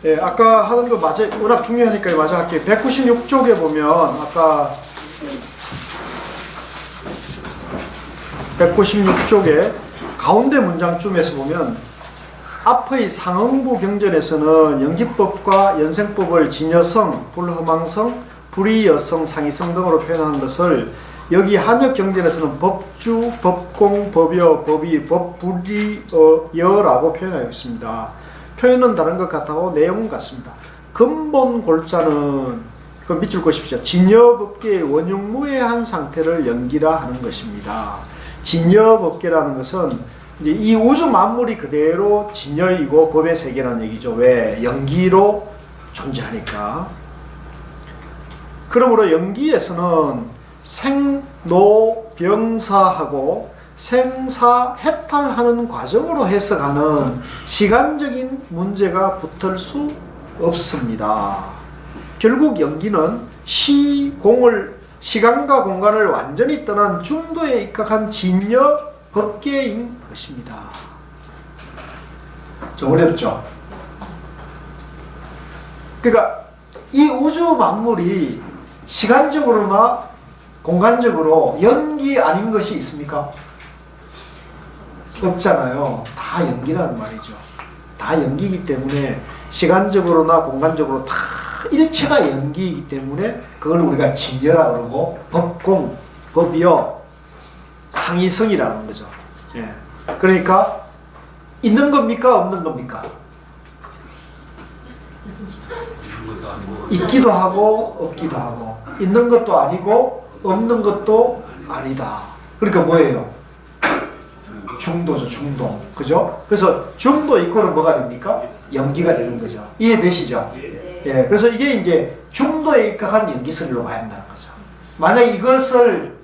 예, 아까 하는 거 맞아, 워낙 중요하니까 마저 할게요. 196쪽에 보면 아까 196쪽에 가운데 문장쯤에서 보면 앞의 상응부 경전에서는 연기법과 연생법을 진여성, 불허망성, 불이여성, 상이성 등으로 표현하는 것을 여기 한역 경전에서는 법주, 법공, 법여, 법의, 법불이여라고 표현하고 있습니다. 표현은 다른 것 같고 내용은 같습니다. 근본 골자는 그 밑줄 그십시오. 진여법계의 원흉무해한 상태를 연기라 하는 것입니다. 진여법계라는 것은 이제 이 우주 만물이 그대로 진여이고 법의 세계라는 얘기죠. 왜? 연기로 존재하니까. 그러므로 연기에서는 생로병사하고 생사해탈하는 과정으로 해석하는 시간적인 문제가 붙을 수 없습니다. 결국 연기는 시간과 공간을 완전히 떠난 중도에 입각한 진여 법계인 것입니다. 좀 어렵죠? 그러니까 이 우주 만물이 시간적으로나 공간적으로 연기 아닌 것이 있습니까? 없잖아요. 다 연기라는 말이죠. 다 연기이기 때문에 시간적으로나 공간적으로 다 일체가 연기이기 때문에 그걸 우리가 진여라 그러고 법공, 법여, 상이성이라는 거죠. 예. 그러니까 있는 겁니까? 없는 겁니까? 있기도 하고 없기도 하고 있는 것도 아니고 없는 것도 아니다. 그러니까 뭐예요? 중도죠. 중도. 그죠? 그래서 중도 이코는 뭐가 됩니까? 연기가 되는 거죠. 이해되시죠? 예. 그래서 이게 이제 중도에 입각한 연기설로 봐야 한다는 거죠. 만약 이것을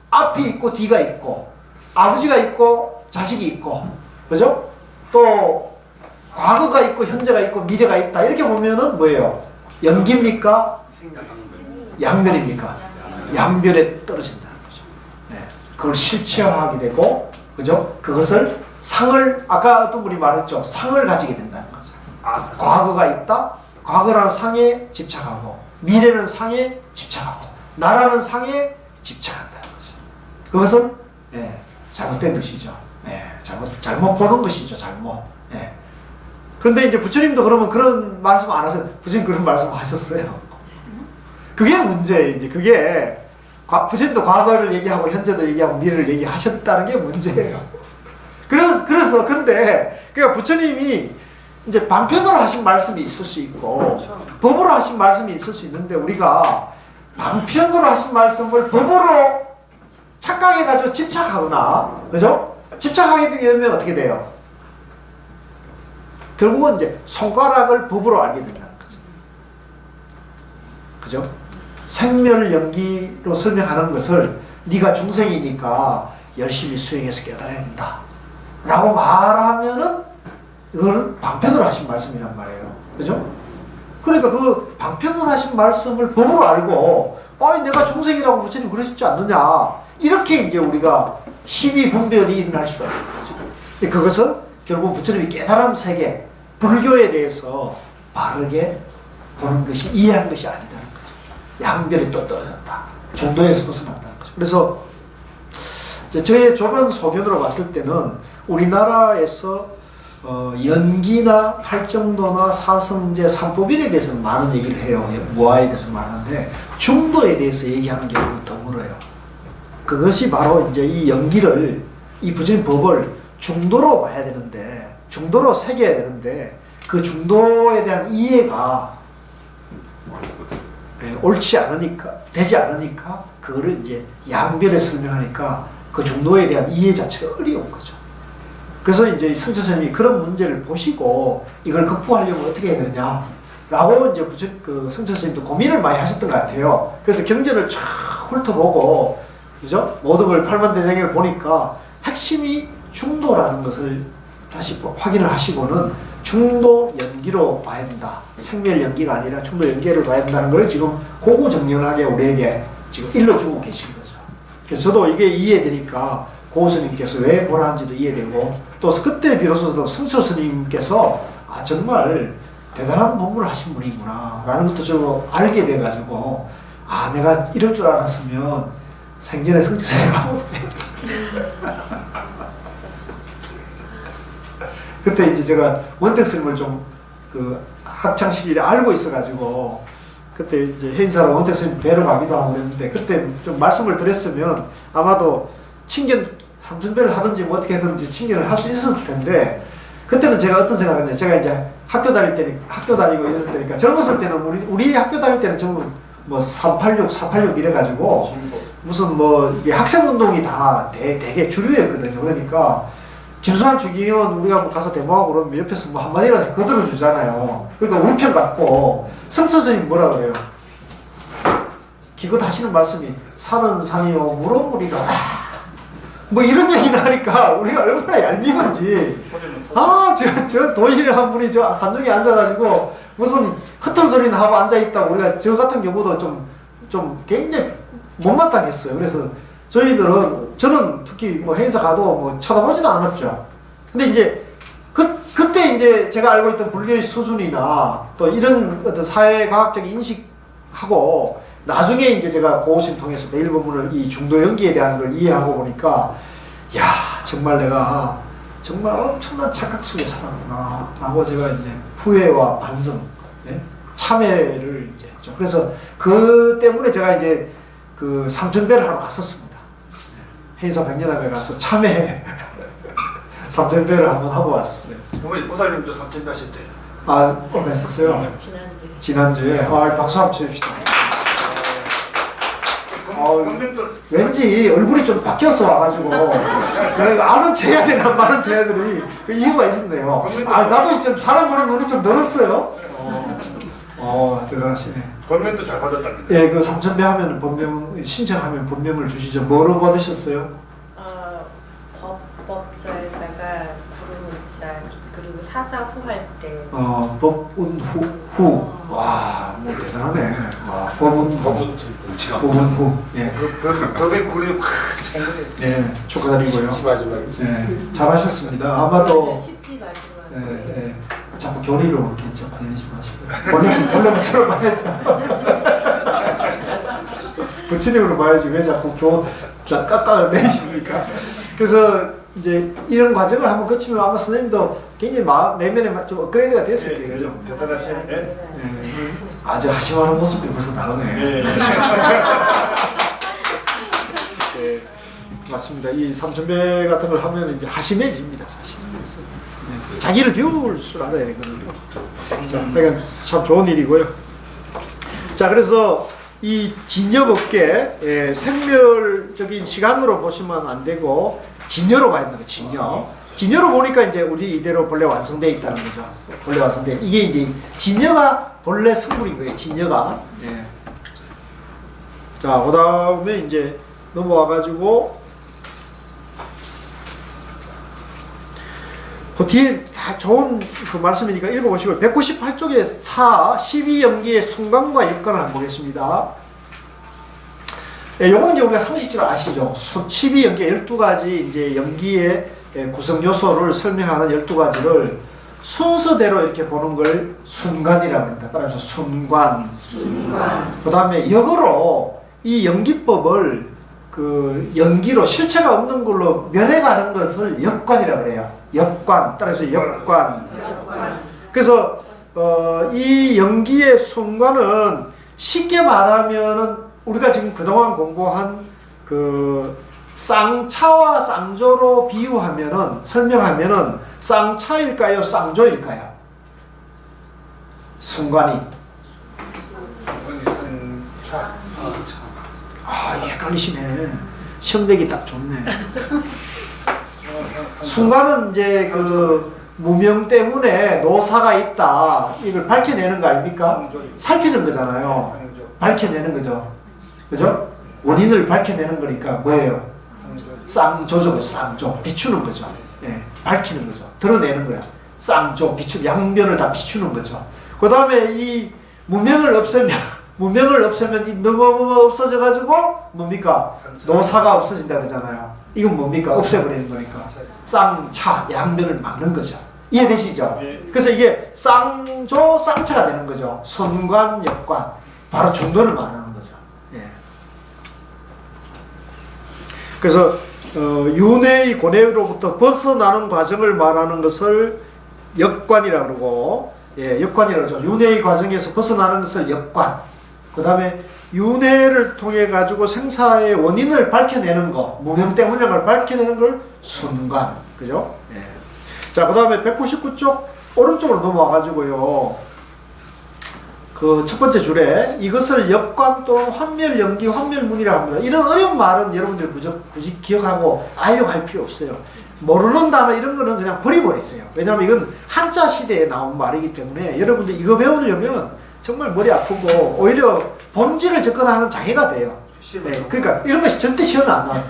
앞이 있고 뒤가 있고 아버지가 있고 자식이 있고 그죠? 또 과거가 있고 현재가 있고 미래가 있다. 이렇게 보면은 뭐예요? 연기입니까? 양면입니까? 양면에 떨어진다는 거죠. 네. 그걸 실체화하게 되고, 그죠? 그것을 상을, 아까 어떤 분이 말했죠. 상을 가지게 된다는 거죠. 아, 과거가 있다? 과거라는 상에 집착하고, 미래는 상에 집착하고, 나라는 상에 집착한다는 거죠. 그것은, 예, 잘못된 것이죠. 예, 잘못 보는 것이죠. 잘못. 예. 그런데 이제 부처님도 그러면 그런 말씀 안 하세요. 부처님 그런 말씀 하셨어요. 그게 문제예요. 이제 그게 부처님도 과거를 얘기하고 현재도 얘기하고 미래를 얘기하셨다는 게 문제예요. 그래서 근데 그러니까 부처님이 이제 방편으로 하신 말씀이 있을 수 있고 법으로 하신 말씀이 있을 수 있는데 우리가 방편으로 하신 말씀을 법으로 착각해가지고 집착하거나 그죠? 집착하게 되면 어떻게 돼요? 결국은 이제 손가락을 법으로 알게 된다는 거죠. 그죠? 생멸연기로 설명하는 것을 네가 중생이니까 열심히 수행해서 깨달아야 된다 라고 말하면은 이거는 방편으로 하신 말씀이란 말이에요. 그죠? 그러니까 그 방편으로 하신 말씀을 법으로 알고 내가 중생이라고 부처님 그러셨지 않느냐 이렇게 이제 우리가 시비 분별이 일어날 수가 있는 거죠. 근데 그것은 결국 부처님이 깨달음 세계, 불교에 대해서 바르게 보는 것이, 이해한 것이 아니다는 거죠. 양별이 또 떨어졌다. 중도에서 벗어났다는 거죠. 그래서 저의 좁은 소견으로 봤을 때는 우리나라에서 연기나 팔정도나 사성제, 삼법인에 대해서는 많은 얘기를 해요. 무아에 대해서 많은데 중도에 대해서 얘기하는 경우는 드물어요. 그것이 바로 이제 이 연기를, 이 부처님 법을 중도로 봐야 되는데, 중도로 새겨야 되는데, 그 중도에 대한 이해가 옳지 않으니까, 되지 않으니까, 그거를 이제 양별에 설명하니까 그 중도에 대한 이해 자체가 어려운 거죠. 그래서 이제 성처스님이 그런 문제를 보시고 이걸 극복하려면 어떻게 해야 되느냐, 라고 이제 성처스님도 고민을 많이 하셨던 것 같아요. 그래서 경전을 쫙 훑어보고, 그죠? 모든 걸 팔만대장경을 보니까 핵심이 중도라는 것을 다시 확인을 하시고는 중도 연기로 봐야 된다. 생멸 연기가 아니라 중도 연기를 봐야 된다는 걸 지금 고고정연하게 우리에게 지금 일러주고 계신 거죠. 그래서 저도 이게 이해되니까 고 스님께서 왜 뭐라 하는지도 이해되고 또 그때 비로소 성처 스님께서 정말 대단한 공부를 하신 분이구나 라는 것도 좀 알게 돼가지고 아 내가 이럴 줄 알았으면 생전에 성취를 하고 그때 이제 제가 원택 스님을 좀 그 학창 시절에 알고 있어가지고 그때 이제 해인사로 원택 스님 뵈러 가기도 하고 그랬는데 그때 좀 말씀을 드렸으면 아마도 친견 삼천배를 하든지 뭐 어떻게 하든지 친견을 할 수 있었을 텐데 그때는 제가 어떤 생각을 했냐면 제가 이제 학교 다니고 이랬을 때니까 젊었을 때는 우리 학교 다닐 때는 전부 뭐 386, 486 이래가지고 무슨 뭐 학생 운동이 다 되게 주류였거든요. 그러니까 김수환 주기원 우리가 뭐 가서 데모하고 그러면 옆에서 뭐 한마디라도 거들어 주잖아요. 그러니까 우리 편 같고 성처스님 뭐라 그래요? 기껏 하시는 말씀이 산은 산이요 물은 물이로다. 뭐 이런 얘기를 하니까 우리가 얼마나 얄미운지 저 도인이 한 분이 저 산중에 앉아가지고 무슨 헛된 소리는 하고 앉아있다고 우리가 저 같은 경우도 좀 굉장히 못마땅했어요. 그래서 저는 특히 뭐 행사 가도 뭐 쳐다보지도 않았죠. 근데 이제 그때 이제 제가 알고 있던 불교의 수준이나 또 이런 어떤 사회과학적 인식하고 나중에 이제 제가 고우심 통해서 매일 본문을 이 중도 연기에 대한 걸 이해하고 보니까 야 정말 내가 정말 엄청난 착각 속에 살았구나 라고 제가 이제 후회와 반성, 네? 참회를 이제 했죠. 그래서 그 때문에 제가 이제 그 삼천배를 하러 갔었습니다. 해인사 백년합에 가서 참회 삼천배를 한번 하고 왔어요. 어머니 보살님도 삼천배 하셨대요. 아 얼마 했었어요? 지난주에. 박수 한번 쳐줍시다. 왠지 얼굴이 좀 바뀌어서 와가지고 내가 아는 제야들이 많은 제야들이 그 이유가 있었네요. 나도 좀 사람 보는 눈이 좀 늘었어요. 대단하시네. 법명도 잘 받았답니다. 예, 그 삼천배 하면 법명 신청하면 법명을 주시죠. 뭐로 받으셨어요? 법자에다가 구름자 그리고 사자후할 때. 법운후. 와, 뭐 대단하네. 와, 법운후. 예. 법의 구름이 확 찬 거예요. 예, 축하드리고요. 예, 잘하셨습니다. 아마도. 예. 자꾸 교리로 이렇게 접근하지 마시고 원래 부처로 봐야죠. 부처님으로 봐야지 왜 자꾸 깎아를 내십니까? 그래서 이제 이런 과정을 한번 거치면 아마 선생님도 굉장히 내면에 좀 업그레이드가 됐을 거예요. 그죠? 대단하시네. 예. 아주 하시하는 모습이 벌써 다르네. 예. 맞습니다. 이 삼천배 같은 걸 하면 이제 하심해집니다, 사실. 네. 자기를 비울 줄 알아야 되거든요. 자, 그러니까 참 좋은 일이고요. 자, 그래서 이 진여법계 생멸적인 시간으로 보시면 안 되고 진여로 봐야 된다. 진여로 보니까 이제 우리 이대로 본래 완성되어 있다는 거죠. 본래 완성돼. 이게 이제 진여가 본래 성물인 거예요. 진여가. 예. 자, 그다음에 이제 넘어와가지고. 그 뒤에 다 좋은 그 말씀이니까 읽어보시고 198쪽에 12연기의 순간과 역관을 한번 보겠습니다. 요거는 이제 우리가 상식적으로 아시죠? 12연기 12가지 이제 연기의 구성 요소를 설명하는 12가지를 순서대로 이렇게 보는 걸 순관이라고 합니다. 따라서 순관. 그 다음에 역으로 이 연기법을 그 연기로 실체가 없는 걸로 면해가는 것을 역관이라고 그래요. 역관. 따라서 역관. 그래서 이 연기의 순관은 쉽게 말하면은 우리가 지금 그동안 공부한 그 쌍차와 쌍조로 비유하면은 설명하면은 쌍차일까요? 쌍조일까요? 순관이. 헷갈리시네. 시험 내기 딱 좋네. 순간은 이제 그 무명 때문에 노사가 있다. 이걸 밝혀내는 거 아닙니까? 살피는 거잖아요. 밝혀내는 거죠. 그죠? 원인을 밝혀내는 거니까 뭐예요? 쌍조죠. 쌍조. 비추는 거죠. 예, 밝히는 거죠. 드러내는 거야. 쌍조, 양면을 다 비추는 거죠. 그 다음에 이 무명을 없애면 이 너무 없어져가지고 뭡니까? 노사가 없어진다 그러잖아요. 이건 뭡니까? 없애버리는 거니까. 쌍차, 양면을 막는 거죠. 이해되시죠? 그래서 이게 쌍조 쌍차가 되는 거죠. 선관, 역관. 바로 중도를 말하는 거죠. 예. 그래서 윤회의 고뇌로부터 벗어나는 과정을 말하는 것을 역관이라고 그러고, 예, 역관이라고 하죠. 윤회의 과정에서 벗어나는 것을 역관. 그 다음에 윤회를 통해 가지고 생사의 원인을 밝혀내는 거, 무명 때문이라는 걸 밝혀내는 걸 순관. 그죠? 예. 자, 그 다음에 199쪽 오른쪽으로 넘어와 가지고요. 그 첫 번째 줄에 이것을 역관 또는 환멸연기, 환멸문이라고 합니다. 이런 어려운 말은 여러분들 굳이 기억하고 알려할 필요 없어요. 모르는 단어 이런 거는 그냥 버려버렸어요. 왜냐하면 이건 한자 시대에 나온 말이기 때문에 여러분들 이거 배우려면 정말 머리 아프고 오히려 본질을 접근하는 장애가 돼요. 네, 그러니까 이런 것이 절대 시험에 안 나와요.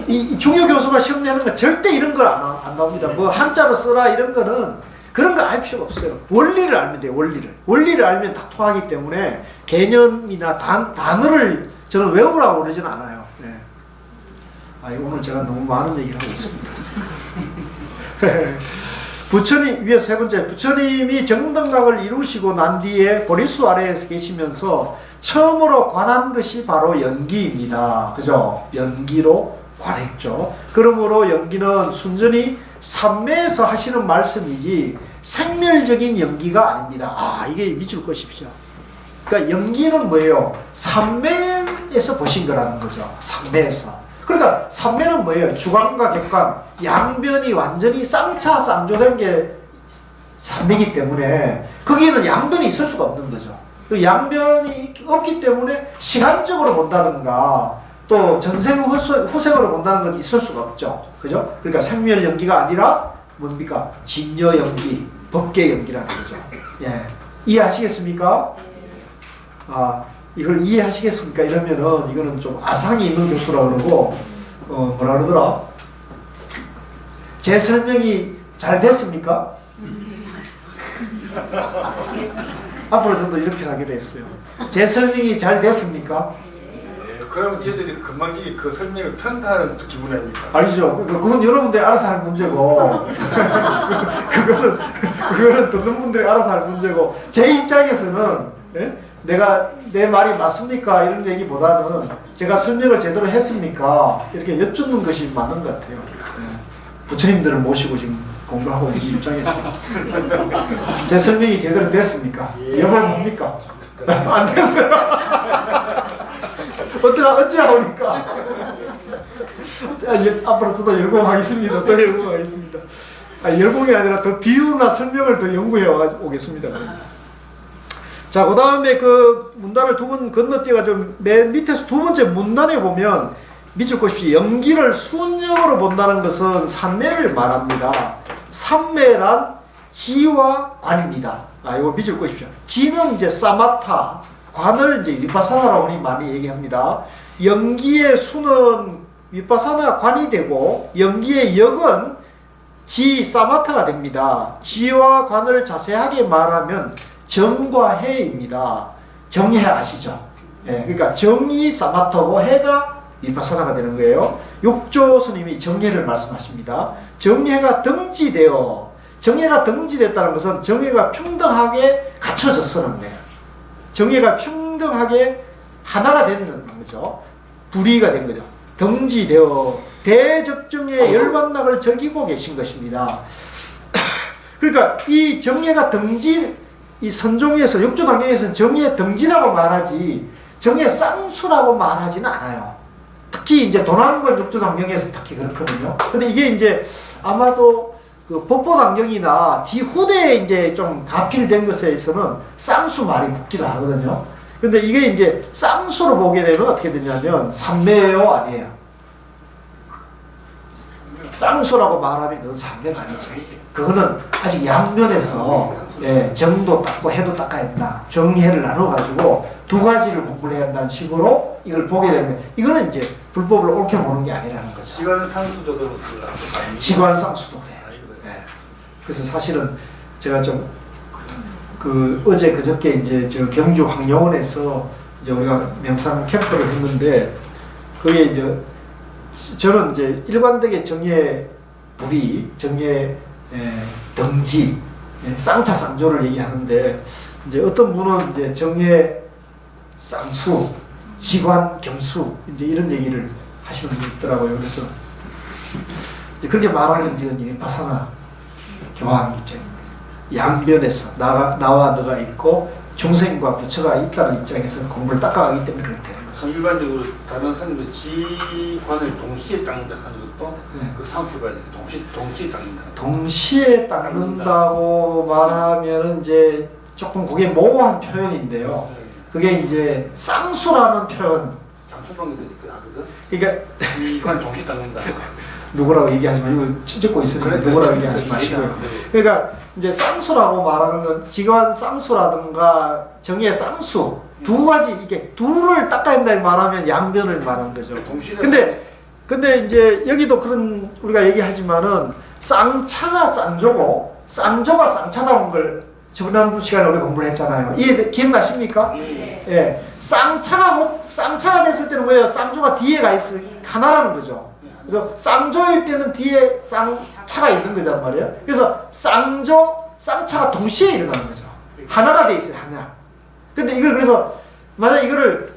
이 중요 교수가 시험 내는 건 절대 이런 걸 안 나옵니다. 뭐 한자로 써라 이런 거는 그런 거 알 필요가 없어요. 원리를 알면 돼요. 원리를 알면 다 통하기 때문에 개념이나 단어를 저는 외우라고 그러지는 않아요. 네. 오늘 제가 너무 많은 얘기를 하고 있습니다. 부처님, 위에 세 번째, 부처님이 정등각을 이루시고 난 뒤에 보리수 아래에서 계시면서 처음으로 관한 것이 바로 연기입니다. 그죠? 연기로 관했죠. 그러므로 연기는 순전히 삼매에서 하시는 말씀이지 생멸적인 연기가 아닙니다. 이게 밑줄 것이십시오. 그러니까 연기는 뭐예요? 삼매에서 보신 거라는 거죠. 삼매에서. 그러니까 삼매는 뭐예요? 주관과 객관, 양변이 완전히 쌍차 쌍조된 게 삼매이기 때문에 거기에는 양변이 있을 수가 없는 거죠. 그 양변이 없기 때문에 시간적으로 본다든가 또 전생 후생으로 본다는 건 있을 수가 없죠. 그죠? 그러니까 생멸 연기가 아니라 뭡니까? 진여 연기, 법계 연기라는 거죠. 예. 이해하시겠습니까? 이걸 이해하시겠습니까? 이러면은 이거는 좀 아상이 있는 교수라 그러고 뭐라 그러더라? 제 설명이 잘 됐습니까? 앞으로 저도 이렇게 하기로 했어요. 제 설명이 잘 됐습니까? 그러면 저희들이 금방 그 설명을 평가하는 기분이 아닙니까? 아니죠. 그건 여러분들이 알아서 할 문제고 그거는 듣는 분들이 알아서 할 문제고 제 입장에서는 예? 내 말이 맞습니까? 이런 얘기보다는 제가 설명을 제대로 했습니까? 이렇게 여쭙는 것이 많은 것 같아요. 예. 부처님들을 모시고 지금 공부하고 있는 입장에서 제 설명이 제대로 됐습니까? 여보합니까? 안 됐어요. 어찌하오니까. 앞으로 저도 열공하겠습니다. 더 열공하겠습니다. 열공이 아니라 더 비유나 설명을 더 연구해 오겠습니다. 자, 그 다음에 그 문단을 두 번 건너뛰어가지고 맨 밑에서 두 번째 문단에 보면 밑줄 것이지 연기를 순영으로 본다는 것은 삼매를 말합니다. 삼매란 지와 관입니다. 이거 밑줄 것이죠. 지는 이제 사마타, 관을 이제 위파사나라고 흔히 많이 얘기합니다. 연기의 수는 위파사나 관이 되고 연기의 역은 지 사마타가 됩니다. 지와 관을 자세하게 말하면 정과 해입니다. 정해 아시죠? 예, 그러니까 정이 사마타고 해가 위파사나가 되는 거예요. 육조 스님이 정해를 말씀하십니다. 정해가 등지됐다는 것은 정해가 평등하게 갖춰졌다는 거예요. 정해가 평등하게 하나가 되는 거죠. 불이가 된 거죠. 등지되어 대적정의 열반락을 즐기고 계신 것입니다. 그러니까 이 정해가 이 선종에서 육조당경에서는 정해 등지라고 말하지 정해 쌍수라고 말하지는 않아요. 특히 이제 도난권 육조당경에서 특히 그렇거든요. 근데 이게 이제 아마도 그 법보당경이나 뒤후대에 이제 좀 가필된 것에 있어서는 쌍수 말이 붙기도 하거든요. 그런데 이게 이제 쌍수로 보게 되면 어떻게 되냐면 삼매예요, 아니에요? 쌍수라고 말하면 그건 삼매가 아니죠. 그거는 아직 양면에서 정도 닦고 해도 닦아야 된다. 정해를 나눠가지고 두 가지를 공부를 해야 한다는 식으로 이걸 보게 되면 이거는 이제 불법을 옳게 보는 게 아니라는 거죠. 지관상수도 그렇고 지관상수도 그래요. 그래서 사실은 제가 좀 어제 그저께 이제 저 경주 황룡원에서 이제 우리가 명상 캠프를 했는데 그게 이제 저는 이제 일관되게 정예 불이 정예 등지, 쌍차 쌍조를 얘기하는데 이제 어떤 분은 이제 정예 쌍수, 지관 경수 이제 이런 얘기를 하시는 분이 있더라고요. 그래서 이제 그렇게 말하는 이제 바사나 교황 입장입니다. 양변에서 나와 너가 있고 중생과 부처가 있다는 입장에서 공부를 닦아가기 때문에 그렇게 되는 거죠. 일반적으로 다른 사람들 지관을 동시에 닦는다 하는 것도 그 상표가 동시에 닦는다. 동시에 닦는다고 말하면 이제 조금 그게 모호한 표현인데요. 그게 이제 쌍수라는 표현. 장수방에도 하거든. 그러니까 지관 동시에 닦는다. 누구라고 얘기하지 마시고 이거 찍고 있으니까 누구라고 얘기하지 마시고요. 그러니까 이제 쌍수라고 말하는 건 지관 쌍수라든가 정예 쌍수 두 가지 이게 둘을 닦아야 된다 말하면 양변을 말하는 거죠. 근데 이제 여기도 그런 우리가 얘기하지만은 쌍차가 쌍조고 쌍조가 쌍차다운 걸 지난번 시간에 우리 공부를 했잖아요. 기억나십니까? 예. 쌍차가 됐을 때는 뭐예요? 쌍조가 뒤에 가 있어 하나라는 거죠. 그래서 쌍조일 때는 뒤에 쌍차가 있는 거란 말이에요. 그래서 쌍차가 동시에 일어나는 거죠. 하나가 돼 있어요, 하나. 근데 이걸 그래서 만약 이거를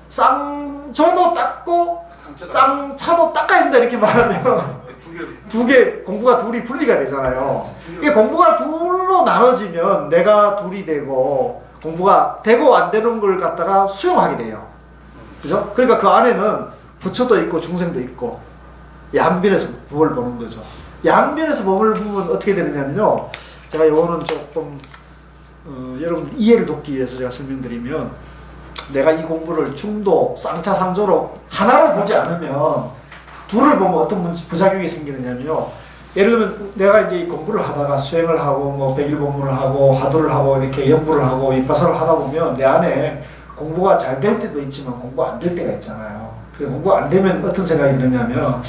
쌍조도 닦고 쌍차도 닦아야 된다 이렇게 말하면 두 개 공부가 둘이 분리가 되잖아요. 이게 공부가 둘로 나눠지면 내가 둘이 되고 공부가 되고 안 되는 걸 갖다가 수용하게 돼요. 그죠? 그러니까 그 안에는 부처도 있고 중생도 있고 양변에서 법을 보는 거죠. 양변에서 법을 보면 어떻게 되느냐면요. 제가 요거는 조금 여러분 이해를 돕기 위해서 제가 설명드리면 내가 이 공부를 중도, 쌍차, 상조로 하나로 보지 않으면 둘을 보면 어떤 부작용이 생기느냐면요. 예를 들면 내가 이제 공부를 하다가 수행을 하고 뭐 백일본문을 하고 화두를 하고 이렇게 연부를 하고 윗바사를 하다 보면 내 안에 공부가 잘 될 때도 있지만 공부 안 될 때가 있잖아요. 공부 안 되면 어떤 생각이 드느냐면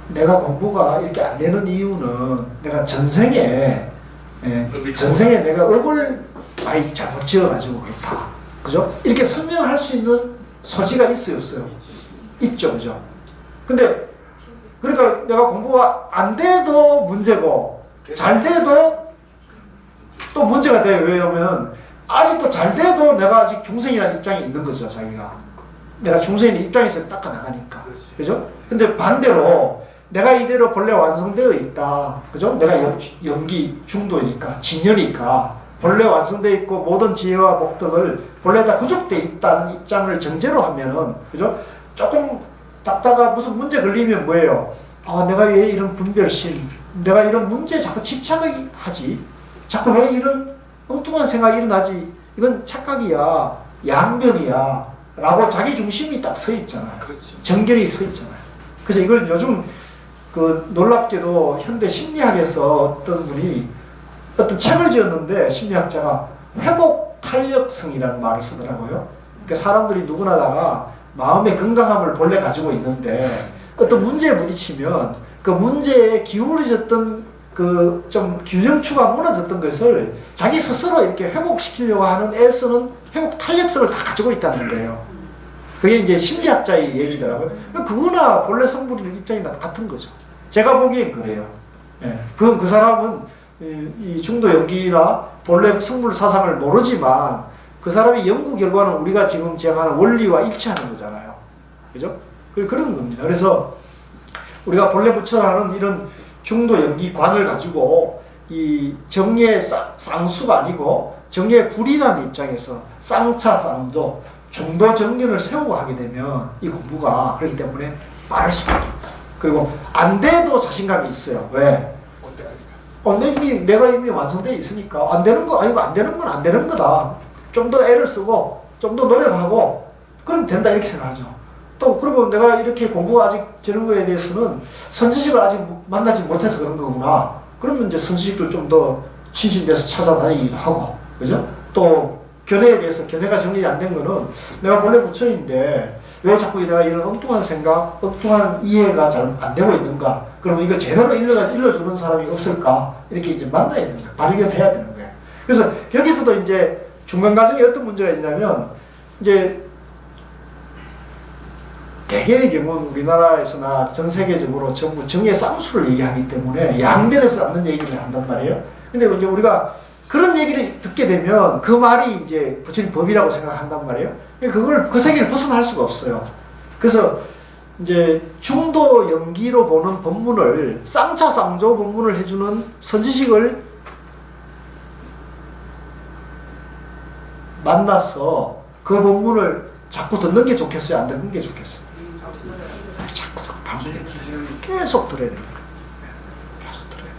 내가 공부가 이렇게 안 되는 이유는 내가 전생에 내가 업을 많이 잘못 지어가지고 그렇다. 그죠? 이렇게 설명할 수 있는 소지가 있어요, 없어요? 있죠, 그죠? 근데 그러니까 내가 공부가 안 돼도 문제고 잘 돼도 또 문제가 돼요. 왜냐면 아직도 잘 돼도 내가 아직 중생이라는 입장이 있는 거죠, 자기가. 내가 중생의 입장에서 닦아 나가니까. 그죠? 근데 반대로 내가 이대로 본래 완성되어 있다. 그죠? 내가 연기 중도니까, 진연이니까 본래 완성되어 있고 모든 지혜와 복덕을 본래 다 구족되어 있다는 입장을 전제로 하면은, 그죠? 조금 닦다가 무슨 문제 걸리면 뭐예요? 내가 왜 이런 분별심, 내가 이런 문제에 자꾸 집착을 하지? 자꾸 왜 이런 엉뚱한 생각이 일어나지? 이건 착각이야, 양변이야 라고 자기 중심이 딱 서 있잖아요. 정결이 서 있잖아요. 그래서 이걸 요즘 놀랍게도 현대 심리학에서 어떤 분이 어떤 책을 지었는데 심리학자가 회복 탄력성이라는 말을 쓰더라고요. 그러니까 사람들이 누구나 다가 마음의 건강함을 본래 가지고 있는데 어떤 문제에 부딪히면 그 문제에 기울어졌던 좀 균형추가 무너졌던 것을 자기 스스로 이렇게 회복시키려고 하는 애쓰는 회복 탄력성을 다 가지고 있다는 거예요. 그게 이제 심리학자의 얘기더라고요. 그거나 본래 성불의 입장이나 같은 거죠. 제가 보기엔 그래요. 예. 그 사람은 이 중도 연기나 본래 성불 사상을 모르지만 그 사람의 연구 결과는 우리가 지금 지향하는 원리와 일치하는 거잖아요. 그죠? 그런 겁니다. 그래서 우리가 본래 부처라는 이런 중도 연기관을 가지고 이 정예 쌍수가 아니고 정예 불이라는 입장에서 쌍차 쌍도 중도 정견을 세우고 하게 되면 이 공부가 그렇기 때문에 말할 수밖에 없다. 그리고 안 돼도 자신감이 있어요. 왜? 내가 이미 완성되어 있으니까 안 되는 거 이거 안 되는 건 안 되는 거다. 좀 더 애를 쓰고 좀 더 노력하고 그럼 된다 이렇게 생각하죠. 또 그리고 내가 이렇게 공부가 아직 되는 거에 대해서는 선지식을 아직 만나지 못해서 그런 거구나. 그러면 이제 선지식도 좀 더 친신돼서 찾아다니기도 하고, 그죠? 또 견해에 대해서 견해가 정리가 안 된 거는 내가 본래 부처인데 왜 자꾸 내가 이런 엉뚱한 생각, 엉뚱한 이해가 잘 안 되고 있는가? 그러면 이걸 제대로 일러주는 사람이 없을까? 이렇게 이제 만나야 됩니다. 발견해야 되는 거예요. 그래서 여기서도 이제 중간 과정에 어떤 문제가 있냐면 이제 대개의 경우는 우리나라에서나 전 세계적으로 전부 정의 쌍수를 얘기하기 때문에 양면에서 맞는 얘기를 한단 말이에요. 근데 이제 우리가 그런 얘기를 듣게 되면 그 말이 이제 부처님 법이라고 생각한단 말이에요. 그걸 그 세계를 벗어날 수가 없어요. 그래서 이제 중도 연기로 보는 법문을 쌍차 쌍조 법문을 해주는 선지식을 만나서 그 법문을 자꾸 듣는 게 좋겠어요? 안 듣는 게 좋겠어요? 자꾸 계속 들어야 돼요. 계속 들어야 돼요.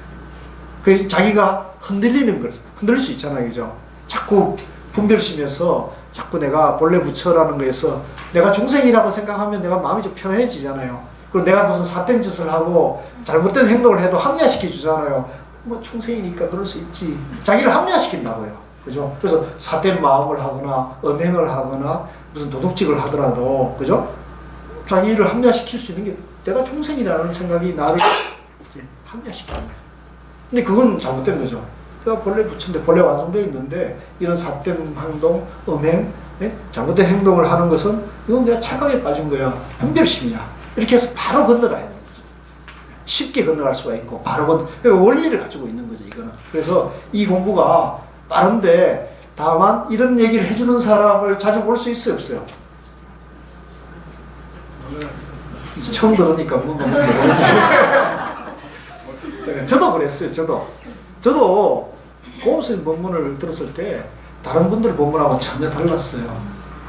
그 자기가 흔들리는 거죠. 흔들릴 수 있잖아요, 그죠? 자꾸 분별심에서 자꾸 내가 본래 부처라는 거에서 내가 중생이라고 생각하면 내가 마음이 좀 편해지잖아요. 그리고 내가 무슨 삿된 짓을 하고 잘못된 행동을 해도 합리화시켜 주잖아요. 뭐 중생이니까 그럴 수 있지. 자기를 합리화시킨다고요. 그죠? 그래서 삿된 마음을 하거나 음행을 하거나 무슨 도둑질을 하더라도, 그죠? 자기를 합리화시킬 수 있는 게 내가 중생이라는 생각이 나를 이제 합리화시키는 거예요. 근데 그건 잘못된 거죠. 내가 본래 부처인데 본래 완성되어 있는데 이런 삿된 행동, 음행, 잘못된 행동을 하는 것은 이건 내가 착각에 빠진 거야. 분별심이야. 이렇게 해서 바로 건너가야 되는 거죠. 쉽게 건너갈 수가 있고 바로 그러니까 원리를 가지고 있는 거죠, 이거는. 그래서 이 공부가 빠른데 다만 이런 얘기를 해주는 사람을 자주 볼 수 있어요, 없어요? 처음 들으니까 뭔가 저도 그랬어요. 저도 고우스님 법문을 들었을 때 다른 분들 법문하고 전혀 달랐어요.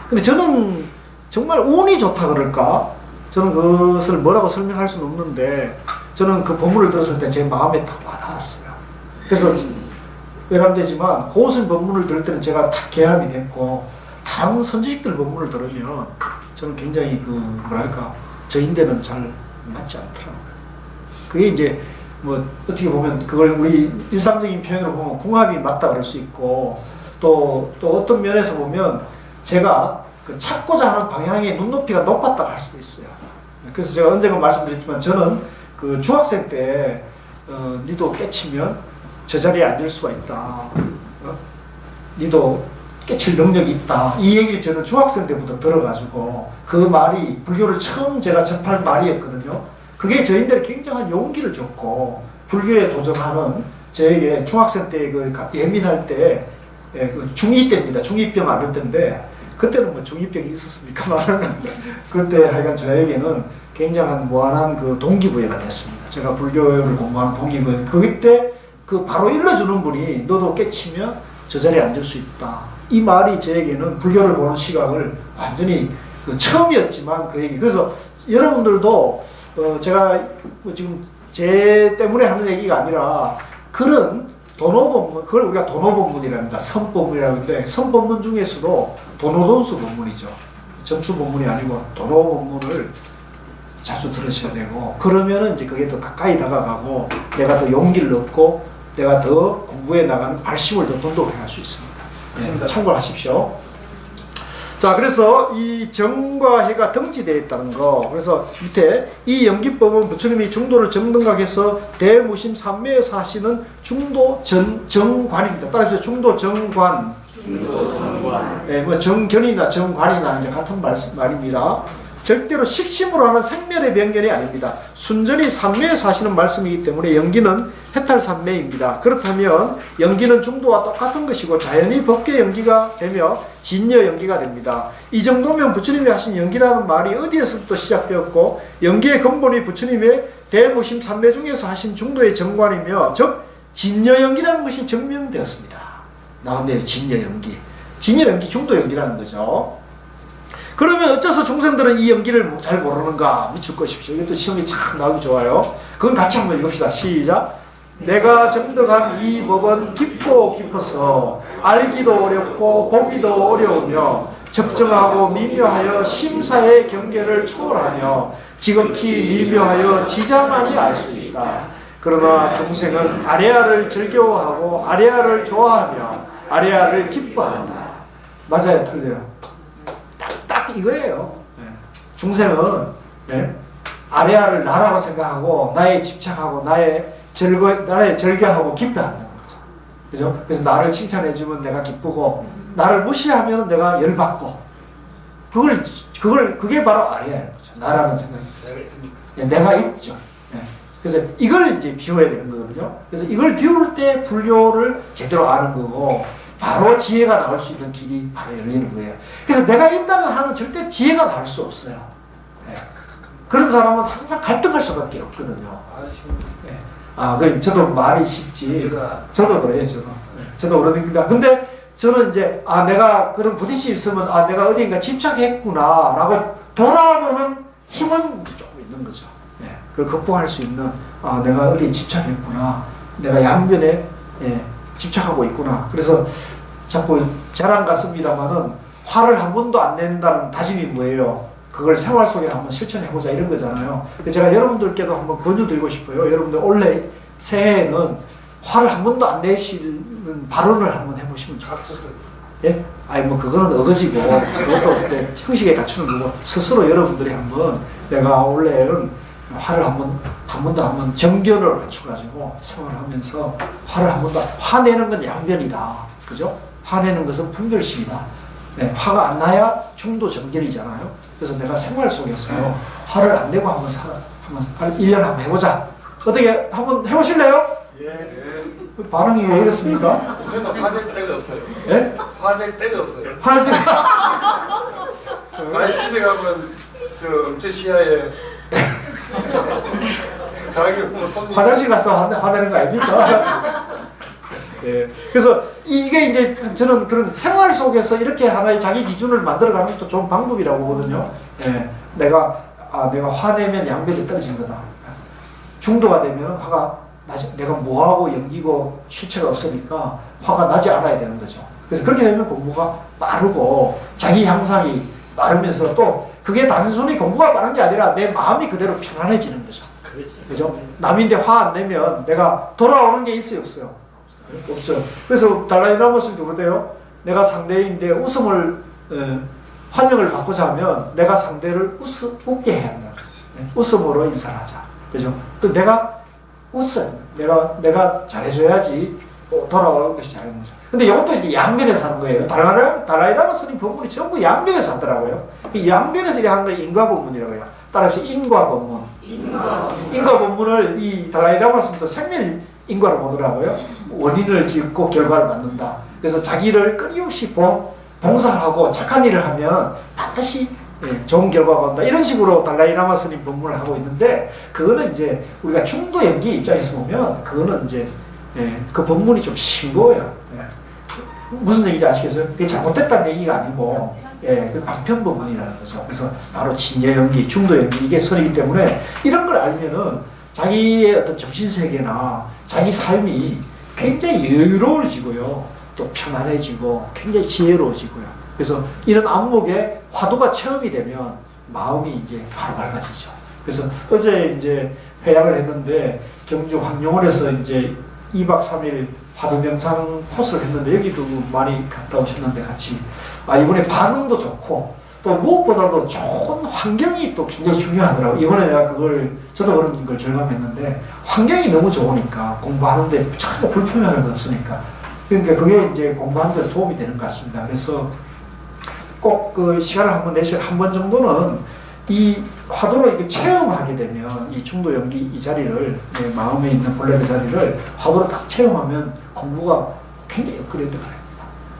근데 저는 정말 운이 좋다 그럴까? 저는 그것을 뭐라고 설명할 수는 없는데 저는 그 법문을 들었을 때 제 마음에 딱 와닿았어요. 그래서 외람되지만 고우스님 법문을 들을 때는 제가 다 개함이 됐고 다른 선지식들 법문을 들으면 저는 굉장히 그 뭐랄까 저인데는 잘 맞지 않더라고요. 그게 이제 뭐 어떻게 보면 그걸 우리 일상적인 표현으로 보면 궁합이 맞다 그럴 수 있고 또 어떤 면에서 보면 제가 그 찾고자 하는 방향의 눈높이가 높았다고 할 수도 있어요. 그래서 제가 언젠가 말씀드렸지만 저는 그 중학생 때 니도 깨치면 저 자리에 앉을 수가 있다. 니도 깨칠 능력이 있다. 이 얘기를 저는 중학생 때부터 들어가지고 그 말이 불교를 처음 제가 접할 말이었거든요. 그게 저희들 굉장한 용기를 줬고 불교에 도전하는 저에게 중학생 때 그 예민할 때 그 중2 때입니다. 중2병 앓을 때인데 그때는 뭐 중2병이 있었습니까만 그때 하여간 저에게는 굉장한 무한한 그 동기부여가 됐습니다. 제가 불교를 공부하는 동기부여. 그때 그 바로 일러주는 분이 너도 깨치면 저 자리에 앉을 수 있다. 이 말이 저에게는 불교를 보는 시각을 완전히 그 처음이었지만 그 얘기. 그래서 여러분들도 제가 뭐 지금 제 때문에 하는 얘기가 아니라 그런 도노법문, 그걸 우리가 도노법문이랍니다. 선법문이라고 하는데 선법문 중에서도 도노돈수 법문이죠. 전추법문이 아니고 도노법문을 자주 들으셔야 되고 그러면은 이제 그게 더 가까이 다가가고 내가 더 용기를 얻고 내가 더 공부해 나가는 발심을 더 돈독해 할 수 있습니다. 네, 참고하십시오. 자, 그래서 이 정과 해가 등지되어 있다는 거. 그래서 밑에 이 연기법은 부처님이 중도를 정등각해서 대무심 삼매에 사시는 중도 정관입니다. 따라서 중도 정관. 네, 뭐 정견이나 정관이나 이제 같은 말입니다. 절대로 식심으로 하는 생멸의 변견이 아닙니다. 순전히 삼매에 사시는 말씀이기 때문에 연기는 해탈삼매입니다. 그렇다면 연기는 중도와 똑같은 것이고 자연히 법계 연기가 되며 진여 연기가 됩니다. 이 정도면 부처님이 하신 연기라는 말이 어디에서부터 시작되었고 연기의 근본이 부처님의 대무심 삼매 중에서 하신 중도의 정관이며 즉 진여 연기라는 것이 증명되었습니다. 나왔네요. 진여 연기. 진여 연기 중도 연기라는 거죠. 그러면 어째서 중생들은 이 연기를 잘 모르는가? 미칠 것이십시오. 이것도 시험이 참 나오기 좋아요. 그건 같이 한번 읽읍시다. 시작. 내가 정득한 이 법은 깊고 깊어서 알기도 어렵고 보기도 어려우며 적정하고 미묘하여 심사의 경계를 초월하며 지극히 미묘하여 지자만이 알 수 있다. 그러나 중생은 아레아를 즐겨하고 아레아를 좋아하며 아레아를 기뻐한다. 맞아요? 틀려요? 딱 이거예요. 중생은 아레아를 나라고 생각하고 나에 집착하고 나에 절개하고 기뻐하는 거죠. 그죠? 그래서 나를 칭찬해주면 내가 기쁘고 나를 무시하면 내가 열받고 그게 바로 아레아인 거죠. 나라는 생각이 내가 있죠. 예. 그래서 이걸 이제 비워야 되는 거거든요. 그래서 이걸 비울 때 불교를 제대로 아는 거고 바로 지혜가 나올 수 있는 길이 바로 열리는 거예요. 그래서 내가 있다는 한은 절대 지혜가 나올 수 없어요. 예. 그런 사람은 항상 갈등할 수밖에 없거든요. 예. 그 저도 말이 쉽지. 저도 그래요, 저도. 저도 그러니까. 근데 저는 이제 내가 그런 부딪힘이 있으면 내가 어디인가 집착했구나라고 돌아보는 힘은 조금 있는 거죠. 예. 그걸 극복할 수 있는 내가 어디에 집착했구나. 내가 양변에 집착하고 있구나. 그래서 자꾸 자랑 같습니다만은 화를 한 번도 안 낸다는 다짐이 뭐예요? 그걸 생활 속에 한번 실천해보자 이런 거잖아요. 제가 여러분들께도 한번 권유드리고 싶어요. 여러분들 올해 새해에는 화를 한 번도 안 내시는 발언을 한번 해보시면 좋겠어요. 예? 뭐 그거는 어거지고 그것도 이제 형식에 갖추는 거고 스스로 여러분들이 한번 내가 올해는 화를 한번 정견을 갖춰가지고 생활하면서 화를 한 번도 화내는 건 양변이다. 그죠? 화내는 것은 분별심이다. 네, 화가 안 나야 중도 정견이잖아요. 그래서 내가 생활 속에서 화를 안 내고 한번 1년 한번 해보자. 어떻게 한번 해보실래요? 예. 반응이 왜 이렇습니까? 저는 화낼 데가 없어요. 예? 화낼 데가 없어요. 화낼 때 많이 집에 가면 저 시야에 자기 손님 화장실 가서 화내는 거 아닙니까? 예. 그래서 이게 이제 저는 그런 생활 속에서 이렇게 하나의 자기 기준을 만들어가는 것도 좋은 방법이라고 보거든요. 예. 내가 화내면 양면이 떨어진 거다. 중도가 되면 화가 나지, 내가 뭐하고 연기고 실체가 없으니까 화가 나지 않아야 되는 거죠. 그래서 그렇게 되면 공부가 빠르고 자기 향상이 빠르면서 또 그게 단순히 공부가 빠른 게 아니라 내 마음이 그대로 편안해지는 거죠. 그죠? 남인데 화 안 내면 내가 돌아오는 게 있어요, 없어요? 없어요. 그래서 달라이라마 스님도 그러대요. 내가 상대인데 웃음을 환영을 받고자 하면 내가 상대를 웃게 해야 한다. 웃음으로 인사를 하자. 그죠? 또 내가 웃어요. 내가 잘해줘야지 돌아오는 것이 잘하는 거죠. 근데 이것도 이제 양면에서 하는 거예요. 달라이라마 스님 법문이 전부 양면에서 하더라고요. 이 양면에서 이렇게 하는 거 인과법문이라고 해요. 따라서 인과법문. 인과법문을 이 달라이라마 스님도 생멸 인과로 보더라고요. 원인을 짓고 결과를 만든다. 그래서 자기를 끊임없이 봉사하고 착한 일을 하면 반드시 좋은 결과가 온다. 이런 식으로 달라이라마 스님 법문을 하고 있는데 그거는 이제 우리가 중도 연기 입장에서 보면 그거는 이제 그 법문이 좀 싱거워요. 무슨 얘기인지 아시겠어요? 그게 잘못됐다는 얘기가 아니고 그 방편 법문이라는 거죠. 그래서 바로 진여 연기, 중도 연기 이게 선이기 때문에 이런 걸 알면은 자기의 어떤 정신세계나 자기 삶이 굉장히 여유로워지고요. 또 편안해지고 굉장히 지혜로워지고요. 그래서 이런 안목에 화두가 체험이 되면 마음이 이제 바로 밝아지죠. 그래서 어제 이제 회양을 했는데 경주 황룡원에서 이제 2박 3일 화두 명상 코스를 했는데 여기도 많이 갔다 오셨는데 같이 이번에 반응도 좋고 또 무엇보다도 좋은 환경이 또 굉장히 중요하더라고요. 이번에 내가 저도 그런 걸 절감했는데 환경이 너무 좋으니까 공부하는데 전혀 불편함이 없으니까 그러니까 그게 이제 공부하는 데 도움이 되는 것 같습니다. 그래서 꼭 그 시간을 한번 내서 한 번 정도는 이 화두로 이렇게 체험하게 되면 이 중도 연기 이 자리를 내 마음에 있는 본래 그 자리를 화두로 딱 체험하면 공부가 굉장히 업그레이드가 됩니다.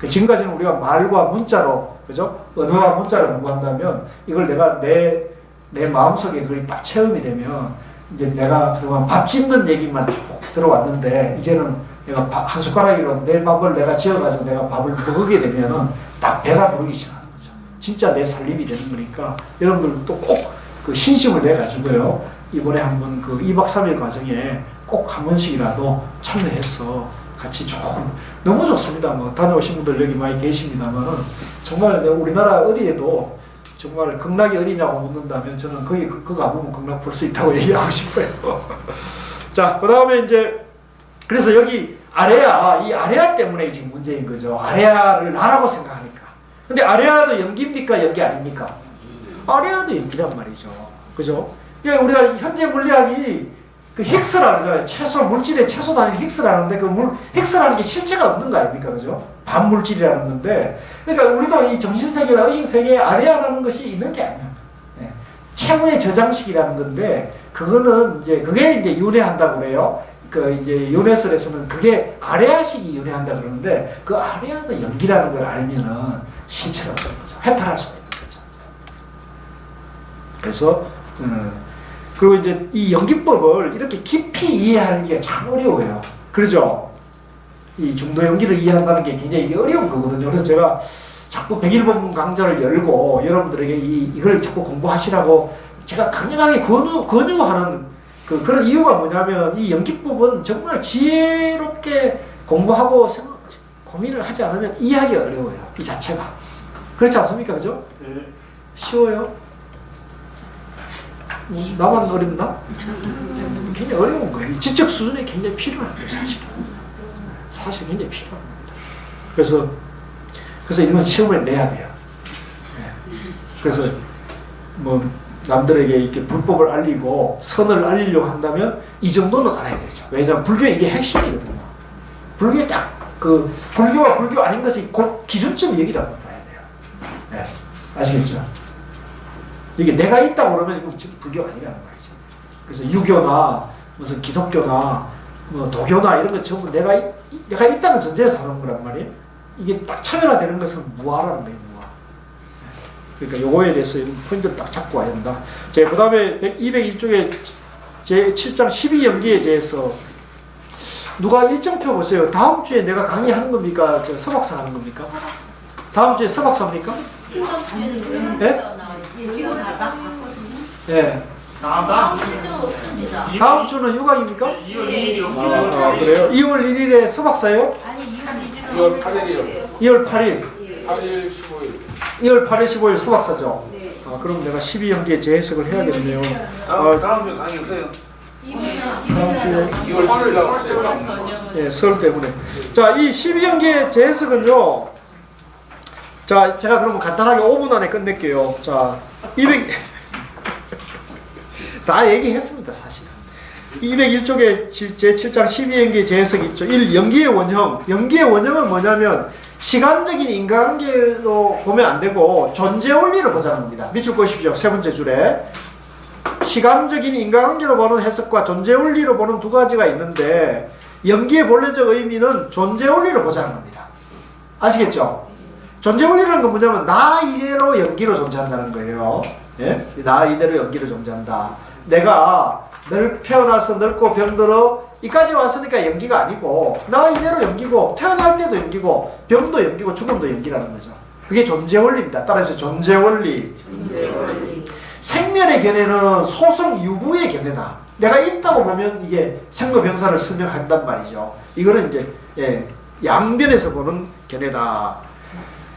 지금까지는 우리가 말과 문자로 그죠? 언어와 문자로 공부한다면 이걸 내가 내 마음속에 그걸 딱 체험이 되면 이제 내가 그동안 밥 짓는 얘기만 쭉 들어왔는데 이제는 내가 한 숟가락으로 내 밥을 내가 지어가지고 내가 밥을 먹게 되면은 딱 배가 부르기 시작하는 거죠. 진짜 내 살림이 되는 거니까 여러분들도 꼭 그 신심을 내가지고요. 이번에 한번 그 2박 3일 과정에 꼭 한 번씩이라도 참여해서 같이 너무 좋습니다. 뭐 다녀오신 분들 여기 많이 계십니다만은 정말 우리나라 어디에도 정말 극락이 어디냐고 묻는다면 저는 거기 그 가보면 극락 볼 수 있다고 얘기하고 싶어요. 자, 그 다음에 이제 그래서 여기 아레아, 이 아레아 때문에 지금 문제인 거죠. 아레아를 나라고 생각하니까. 근데 아레아도 연기입니까? 연기 아닙니까? 아레아도 연기란 말이죠. 그죠? 우리가 현재 물리학이 그 힉스라고 그러잖아요. 채소, 물질의 채소 단위 힉스라는데 힉스라는 게 실체가 없는 거 아닙니까? 그죠? 반물질이라는 건데. 그러니까 우리도 이 정신세계나 의식세계에 아레아라는 것이 있는 게 아니에요. 최후의 저장식이라는 건데 그거는 이제 그게 이제 윤회한다고 그래요. 그 이제 윤회설에서는 그게 아레아식이 윤회한다 그러는데 그 아레아도 연기라는 걸 알면은 신체가 어떤 거죠. 해탈할 수가 있는 거죠. 그래서 그리고 이제 이 연기법을 이렇게 깊이 이해하는 게 참 어려워요. 그러죠? 이 중도 연기를 이해한다는 게 굉장히 이게 어려운 거거든요. 그래서 제가 자꾸 101번 강좌를 열고 여러분들에게 이걸 자꾸 공부하시라고 제가 강력하게 권유하는 그런 이유가 뭐냐면 이 연기법은 정말 지혜롭게 공부하고 고민을 하지 않으면 이해하기 어려워요. 이 자체가. 그렇지 않습니까? 그죠? 네. 쉬워요? 나만 어렵나? 굉장히 어려운 거예요. 지적 수준이 굉장히 필요한 거예요, 사실은. 사실 굉장히 필요한 겁니다. 그래서 이런 시험을 내야 돼요. 네. 그래서 뭐 남들에게 이렇게 불법을 알리고 선을 알리려고 한다면 이 정도는 알아야 되죠. 왜냐하면 불교의 이게 핵심이거든요. 불교의 딱 그 불교와 불교 아닌 것이 곧 기준점 얘기라고 봐야 돼요. 네. 아시겠죠? 이게 내가 있다고 그러면 이건 불교가 아니라는 말이죠. 그래서 유교나 무슨 기독교나 뭐 도교나 이런 것 전부 내가 있다는 전제에서 하는 거란 말이에요. 이게 딱 차별화되는 것은 무아라는 거예요. 무아. 그러니까 요거에 대해서 포인트를 딱 잡고 와야 된다. 자, 그 다음에 201쪽에 제7장 12연기에 대해서 누가 일정표 보세요. 다음 주에 내가 강의하는 겁니까? 저 서박사 하는 겁니까? 다음 주에 서박사입니까? 네? 네. 다음 주는 휴강입니까? 2월 2일이요. 그래요? 2월 1일에 서박사예요? 아니 2월 8일이요. 2월 8일. 8일 15일. 2월 8일 15일 서박사죠? 그럼 내가 12연기에 재해석을 해야겠네요. 다음 주에 강의 없어요. 다음 주에 2월 8일 나왔어요. 예, 설 때문에. 자, 이 12연기의 재해석은요. 자, 제가 그러면 간단하게 5분 안에 끝낼게요. 자, 200 다 얘기했습니다, 사실은. 201쪽에 제7장 12연기의 재해석이 있죠. 1. 연기의 원형. 연기의 원형은 뭐냐면 시간적인 인과관계로 보면 안 되고 존재 원리로 보자는 겁니다. 밑줄 보십시오. 세 번째 줄에. 시간적인 인과관계로 보는 해석과 존재 원리로 보는 두 가지가 있는데 연기의 본래적 의미는 존재 원리로 보자는 겁니다. 아시겠죠? 존재 원리라는 건 뭐냐면 나 이대로 연기로 존재한다는 거예요. 예? 나 이대로 연기로 존재한다. 내가 태어나서 늙고 병들어 이까지 왔으니까 연기가 아니고 나 이대로 연기고 태어날 때도 연기고 병도 연기고 죽음도 연기라는 거죠. 그게 존재 원리입니다. 따라서 존재 원리. 생멸의 견해는 소승 유부의 견해다. 내가 있다고 보면 이게 생로병사를 설명한단 말이죠. 이거는 이제 양변에서 보는 견해다.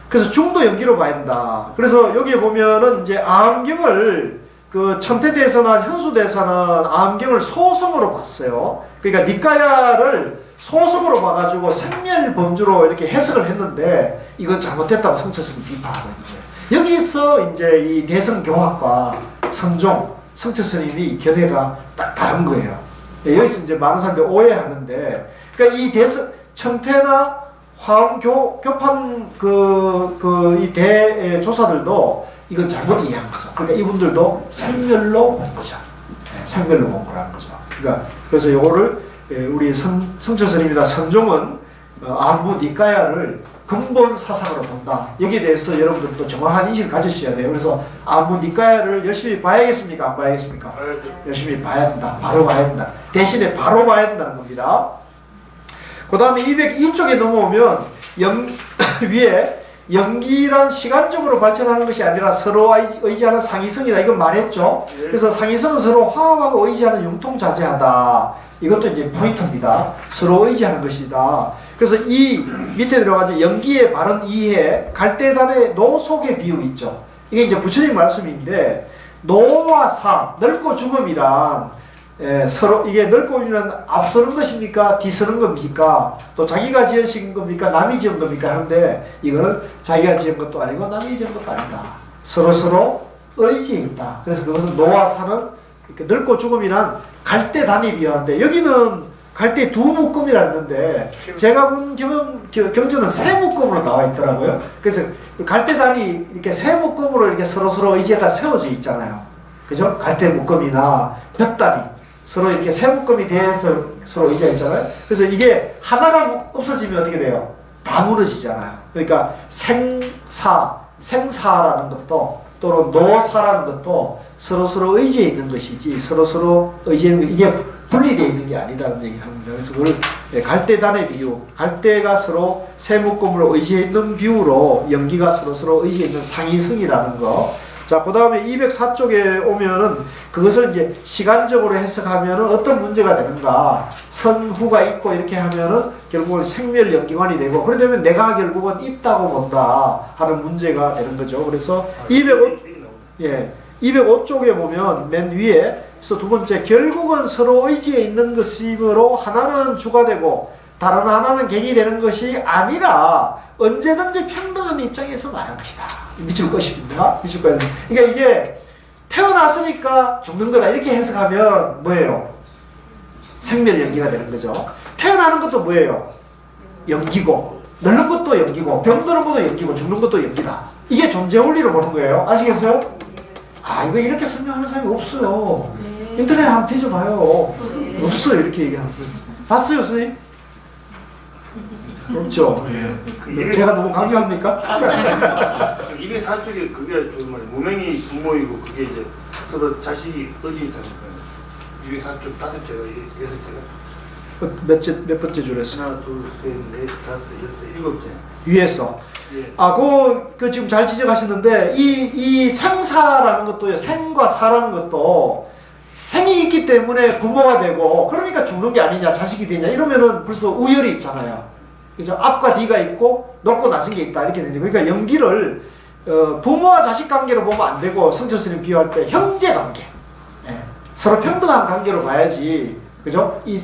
그래서 중도 연기로 봐야 된다. 그래서 여기에 보면은 이제 암경을 그 천태대에서나 현수대에서는 암경을 소승으로 봤어요. 그러니까 니까야를 소승으로 봐가지고 생멸 범주로 이렇게 해석을 했는데 이건 잘못됐다고 성철스님이 비판하고 있는 거예요. 여기서 이제 이 대성교학과 성종, 성철스님이 견해가 딱 다른 거예요. 여기서 이제 많은 사람들이 오해하는데, 그러니까 이 천태나 교판 이 대조사들도 이건 잘못 이해한 거죠. 그러니까 이분들도 생멸로 본 거죠. 생멸로 본 거라는 거죠. 그러니까 그래서 요거를 우리 성철스님이나 선종은 안부 니까야를 근본 사상으로 본다. 여기에 대해서 여러분들도 정확한 인식을 가지셔야 돼요. 그래서 안부 니까야를 열심히 봐야겠습니까? 안 봐야겠습니까? 열심히 봐야 된다. 바로 봐야 된다. 대신에 바로 봐야 된다는 겁니다. 그 다음에 202쪽에 넘어오면 위에 연기란 시간적으로 발전하는 것이 아니라 서로 의지하는 상이성이다. 이건 말했죠. 그래서 상이성은 서로 화합하고 의지하는 융통자재하다. 이것도 이제 포인트입니다. 서로 의지하는 것이다. 그래서 이 밑에 들어가서 연기의 바른 이해, 갈대단의 노속의 비유 있죠. 이게 이제 부처님 말씀인데 노와 사, 늙고 죽음이란 서로 이게 늙고 죽음이란 앞서는 것입니까? 뒤서는 겁니까? 또 자기가 지은 겁니까? 남이 지은 겁니까? 하는데 이거는 자기가 지은 것도 아니고 남이 지은 것도 아니다. 서로 의지에 있다. 그래서 그것은 노와 사는 이렇게 늙고 죽음이란 갈대단이 비유하는데 여기는 갈대 두 묶음이라 했는데 제가 본 경전은 세 묶음으로 나와 있더라고요. 그래서 갈대단이 이렇게 세 묶음으로 이렇게 서로 의지에다 세워져 있잖아요. 그죠? 갈대 묶음이나 볕다리 서로 이렇게 세 묶음이 돼서 서로 의지하잖아요. 그래서 이게 하나가 없어지면 어떻게 돼요? 다 무너지잖아요. 그러니까 생사라는 것도 또는 노사라는 것도 서로 의지해 있는 것이지 서로 의지해 있는 것, 이게 분리되어 있는 게 아니다는 얘기를 합니다. 그래서 그걸 갈대단의 비유, 갈대가 서로 세 묶음으로 의지해 있는 비유로 연기가 서로 의지해 있는 상이성이라는 거. 자, 그 다음에 204쪽에 오면은 그것을 이제 시간적으로 해석하면은 어떤 문제가 되는가. 선후가 있고 이렇게 하면은 결국은 생멸 연기관이 되고, 그러려면 내가 결국은 있다고 본다 하는 문제가 되는 거죠. 그래서 205쪽에 보면 맨 위에 그래서 두 번째, 결국은 서로 의지에 있는 것이므로 하나는 주가 되고 다른 하나는 객이 되는 것이 아니라 언제든지 평등한 입장에서 말한 것이다. 미칠 것입니다. 미칠 것입니다. 그러니까 이게 태어났으니까 죽는 거다 이렇게 해석하면 뭐예요? 생멸 연기가 되는 거죠. 태어나는 것도 뭐예요? 연기고, 늙는 것도 연기고, 병드는 것도 연기고, 죽는 것도 연기다. 이게 존재 원리로 보는 거예요. 아시겠어요? 아, 이거 이렇게 설명하는 사람이 없어요. 인터넷 한번 뒤져봐요. 없어요. 이렇게 얘기하는 사람. 봤어요, 선생님? 없죠? 제가 너무 강요합니까? 204쪽에 그게 좀 말이야. 무명이 부모이고 그게 이제 서로 자식이 의지 있다니까요. 204쪽 5제가 6제가 몇 번째 줄에서? 하나, 둘, 셋, 넷, 다섯, 여섯, 7째. 위에서. 예. 아, 그 지금 잘 지적하셨는데, 이 생사라는 것도요, 생과 사라는 것도 생이 있기 때문에 부모가 되고, 그러니까 죽는 게 아니냐, 자식이 되냐, 이러면은 벌써 우열이 있잖아요. 그죠? 앞과 뒤가 있고, 높고 낮은 게 있다, 이렇게 되죠. 그러니까 연기를, 부모와 자식 관계로 보면 안 되고, 성철 스님 비유할 때 형제 관계. 예. 서로 평등한 관계로 봐야지, 그죠? 이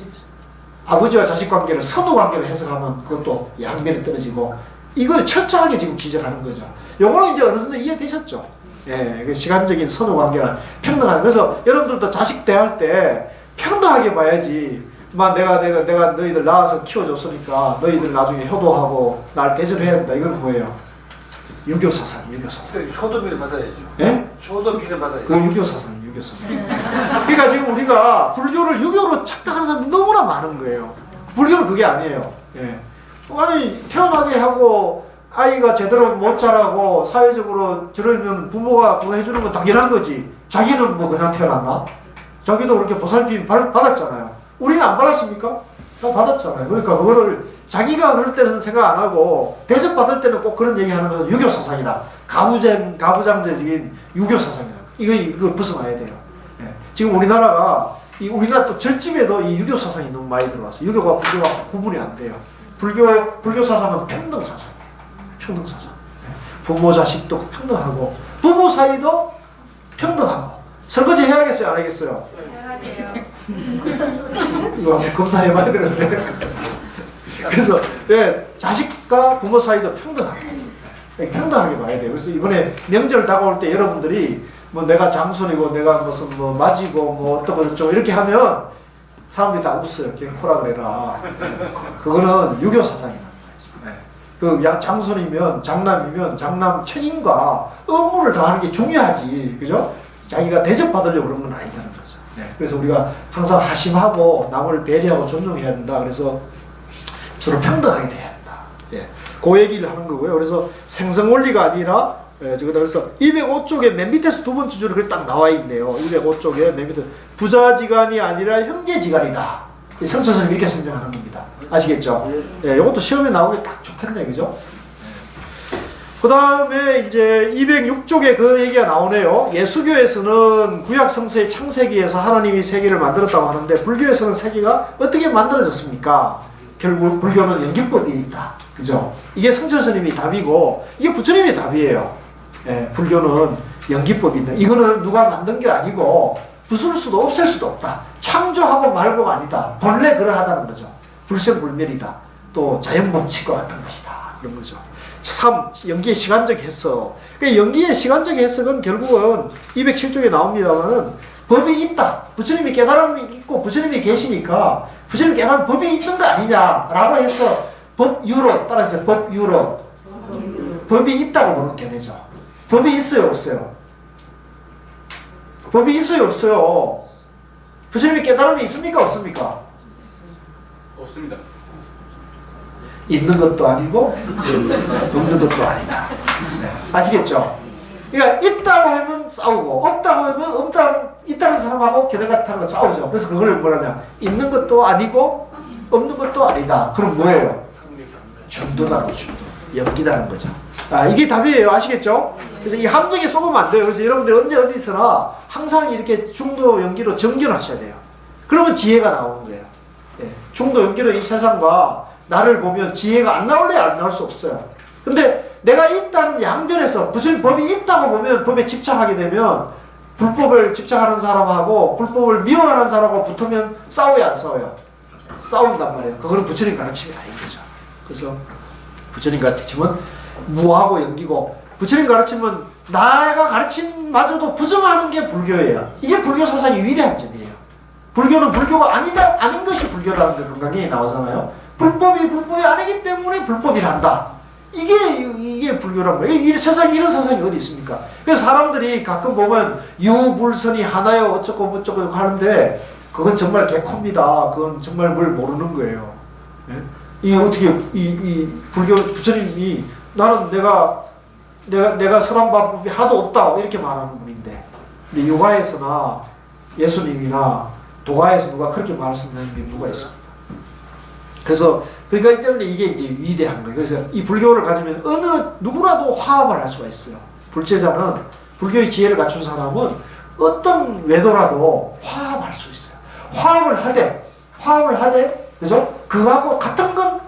아버지와 자식 관계를 선후 관계로 해석하면 그것도 양면에 떨어지고, 이걸 철저하게 지금 지적하는 거죠. 요거는 이제 어느 정도 이해되셨죠? 예, 그 시간적인 선후 관계는 평등하다. 그래서 여러분들도 자식 대할 때 평등하게 봐야지. 내가 너희들 낳아서 키워줬으니까 너희들 나중에 효도하고 날 대접해야 된다. 이건 뭐예요? 유교 사상. 효도비를 받아야죠. 예? 효도비를 받아야죠. 그 유교 사상. 그러니까 지금 우리가 불교를 유교로 착각하는 사람이 너무나 많은 거예요. 불교는 그게 아니에요. 예. 아니, 태어나게 하고 아이가 제대로 못 자라고 사회적으로 저러면 부모가 그거 해주는 건 당연한 거지. 자기는 뭐 그냥 태어났나? 자기도 그렇게 보살핌 받았잖아요. 우리는 안 받았습니까? 다 받았잖아요. 그러니까 그거를 자기가 그럴 때는 생각 안 하고 대접받을 때는 꼭 그런 얘기하는 것은 유교 사상이다. 가부장제적인 유교 사상이다. 이거 벗어나야 돼요. 예. 지금 우리나라가 우리나라 또 절집에도 이 유교 사상이 너무 많이 들어왔어요. 유교가 불교가 구분이 안 돼요. 불교 사상은 평등 사상이에요. 평등 사상. 부모 자식도 평등하고 부부 사이도 평등하고. 설거지 해야겠어요, 안 하겠어요? 해야 돼요. 이거 한번 검사해봐야 되는데. 그래서 자식과 부모 사이도 평등하게 봐야 돼요. 그래서 이번에 명절 다가올 때 여러분들이 뭐 내가 장손이고 내가 무슨 뭐 맞이고 뭐 어떻고 저쩌고 이렇게 하면 사람들이 다 웃어요. 그냥 코라 그래라. 그거는 유교 사상이다. 그 장손이면 장남이면 장남 책임과 업무를 다하는 게 중요하지. 그죠? 자기가 대접받으려고 그런 건 아니다는 거죠. 그래서 우리가 항상 하심하고 남을 배려하고 존중해야 된다. 그래서 서로 평등하게 돼야 된다. 그 얘기를 하는 거고요. 그래서 생성 원리가 아니라 그래서 205쪽에 맨 밑에서 두 번째 줄에 딱 나와 있네요. 205쪽에 맨 밑에 부자지간이 아니라 형제지간이다. 성철스님 이렇게 설명하는 겁니다. 아시겠죠? 이것도 시험에 나오기 딱 좋겠네, 그죠? 그 다음에 이제 206쪽에 그 얘기가 나오네요. 예수교에서는 구약 성서의 창세기에서 하나님이 세계를 만들었다고 하는데 불교에서는 세계가 어떻게 만들어졌습니까? 결국 불교는 연기법이 있다. 그죠? 이게 성철스님이 답이고 이게 부처님의 답이에요. 불교는 연기법이 있다. 이거는 누가 만든 게 아니고 부술 수도 없앨 수도 없다. 창조하고 말고가 아니다. 본래 그러하다는 거죠. 불생불멸이다. 또 자연법칙과 같은 것이다. 이런 거죠. 3. 연기의 시간적 해석. 그러니까 연기의 시간적 해석은 결국은 207쪽에 나옵니다만은 법이 있다. 부처님이 깨달음이 있고 부처님이 계시니까 부처님이 깨달은 법이 있는 거 아니냐라고 해서 법유론 따라서 법유론. 법이 있다고 보는 게 되죠. 법이 있어요, 없어요? 법이 있어요, 없어요? 부처님이 깨달음이 있습니까, 없습니까? 없습니다. 있는 것도 아니고 없는 것도 아니다. 네. 아시겠죠? 그러니까 있다고 하면 싸우고 없다고 하면 있다는 사람하고 걔네가 타는 거 싸우죠. 그래서 그걸 뭐라냐? 있는 것도 아니고 없는 것도 아니다. 그럼 뭐예요? 중도다는 거죠. 연기다는 거죠. 아, 이게 답이에요. 아시겠죠? 그래서 이 함정에 속으면 안 돼요. 그래서 여러분들 언제 어디서나 항상 이렇게 중도 연기로 정견하셔야 돼요. 그러면 지혜가 나오는 거예요. 예. 중도 연기로 이 세상과 나를 보면 지혜가 안 나올래? 안 나올 수 없어요. 근데 내가 있다는 양변에서 무슨 법이 있다고 보면 법에 집착하게 되면 불법을 집착하는 사람하고 불법을 미워하는 사람하고 붙으면 싸워야 안 싸워요? 싸운단 말이에요. 그거는 부처님 가르침이 아닌 거죠. 그래서 부처님 가르침은 무하고 연기고 부처님 가르침은 나가 가르침마저도 부정하는 게 불교예요. 이게 불교 사상의 위대한 점이에요. 불교는 불교가 아닌 것이 불교라는 게 건강에 나오잖아요. 불법이 아니기 때문에 불법이란다. 이게 불교란 말이에요. 세상에 이런 사상이 어디 있습니까? 그래서 사람들이 가끔 보면 유불선이 하나요 어쩌고 저쩌고 하는데 그건 정말 개코입니다. 그건 정말 뭘 모르는 거예요. 예? 이 어떻게 이 불교 부처님이 나는 내가 설한 방법이 하나도 없다 이렇게 말하는 분인데, 근데 요가에서나 예수님이나 도가에서 누가 그렇게 말씀하는 게 누가 있습니까? 그래서 그러니까 이 때문에 이게 이제 위대한 거예요. 그래서 이 불교를 가지면 어느 누구라도 화합을 할 수가 있어요. 불제자는 불교의 지혜를 갖춘 사람은 어떤 외도라도 화합할 수 있어요. 화합을 하되, 그죠? 그거하고 같은 건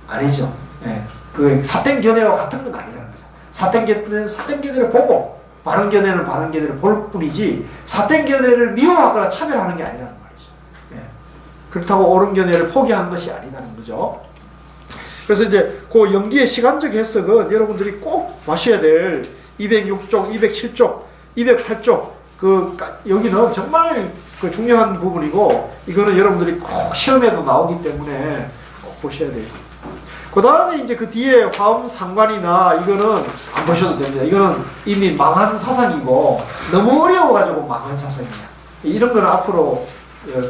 아니죠. 예. 그 사땡견해와 같은 건 아니라는 거죠. 사땡견해는 사땡견해를 보고, 바른견해는 바른견해를 볼 뿐이지, 사땡견해를 미워하거나 차별하는 게 아니라는 말이죠. 예. 그렇다고 옳은견해를 포기하는 것이 아니라는 거죠. 그래서 이제 그 연기의 시간적 해석은 여러분들이 꼭 마셔야 될 206쪽, 207쪽, 208쪽, 여기는 정말 그 중요한 부분이고, 이거는 여러분들이 꼭 시험에도 나오기 때문에 꼭 보셔야 돼요. 그 다음에 이제 그 뒤에 화엄상관이나 이거는 안 보셔도 됩니다. 이거는 이미 망한 사상이고, 너무 어려워가지고 망한 사상이에요. 이런 거는 앞으로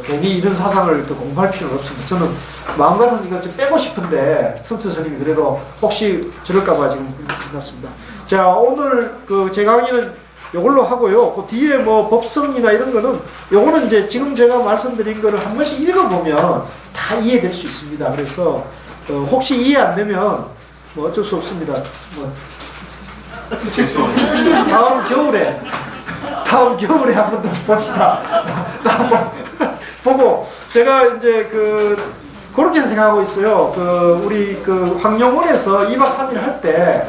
괜히 이런 사상을 더 공부할 필요는 없습니다. 저는 마음 같아서 이거 좀 빼고 싶은데, 선처 스님이 그래도 혹시 저럴까봐 지금 해놨습니다. 자, 오늘 제 강의는 요걸로 하고요. 그 뒤에 뭐 법성이나 이런 거는 요거는 이제 지금 제가 말씀드린 거를 한 번씩 읽어보면 다 이해될 수 있습니다. 그래서 혹시 이해 안 되면 뭐 어쩔 수 없습니다. 뭐 다음 겨울에 한 번 더 봅시다. 한번 보고 제가 이제 그렇게 생각하고 있어요. 우리 황룡원에서 2박 3일 할 때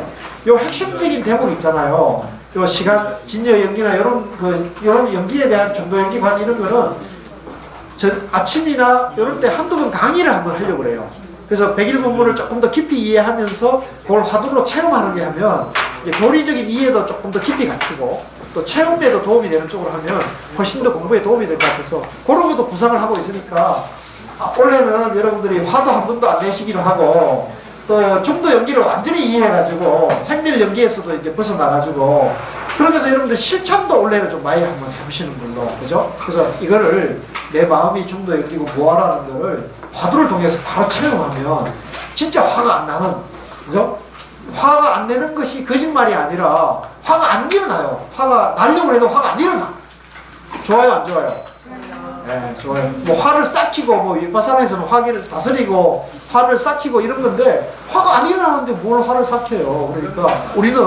요 핵심적인 대목 있잖아요. 요 시간 진여 연기나 이런 연기에 대한 중도 연기관 이런 거는 아침이나 이럴 때 한두 번 강의를 한번 하려고 그래요. 그래서 백일본문을 조금 더 깊이 이해하면서 그걸 화두로 체험하는 게 하면 이제 교리적인 이해도 조금 더 깊이 갖추고 또 체험에도 도움이 되는 쪽으로 하면 훨씬 더 공부에 도움이 될 것 같아서 그런 것도 구상을 하고 있으니까 올해는 여러분들이 화도 한 번도 안 내시기로 하고 또 중도 연기를 완전히 이해해가지고 생멸 연기에서도 이제 벗어나가지고 그러면서 여러분들 실천도 올해는 좀 많이 한번 해보시는 걸로, 그죠? 그래서 이거를 내 마음이 중도 연기고 뭐하라는 거를 화두를 통해서 바로 체험하면 진짜 화가 안 나는, 그죠? 화가 안 내는 것이 거짓말이 아니라 화가 안 일어나요. 화가 나려고 해도 화가 안 일어나. 좋아요, 안 좋아요? 네, 좋아요. 뭐 화를 삭히고 뭐 윗바사라에서는 화기를 다스리고 화를 삭히고 이런 건데 화가 안 일어나는데 뭘 화를 삭혀요. 그러니까 우리는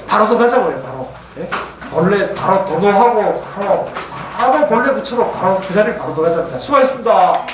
바로 들어가자고요. 바로. 네? 본래 바로 도노하고 바로 본래 부처로 바로 그 자리를 바로 들어가자입니다. 수고하셨습니다.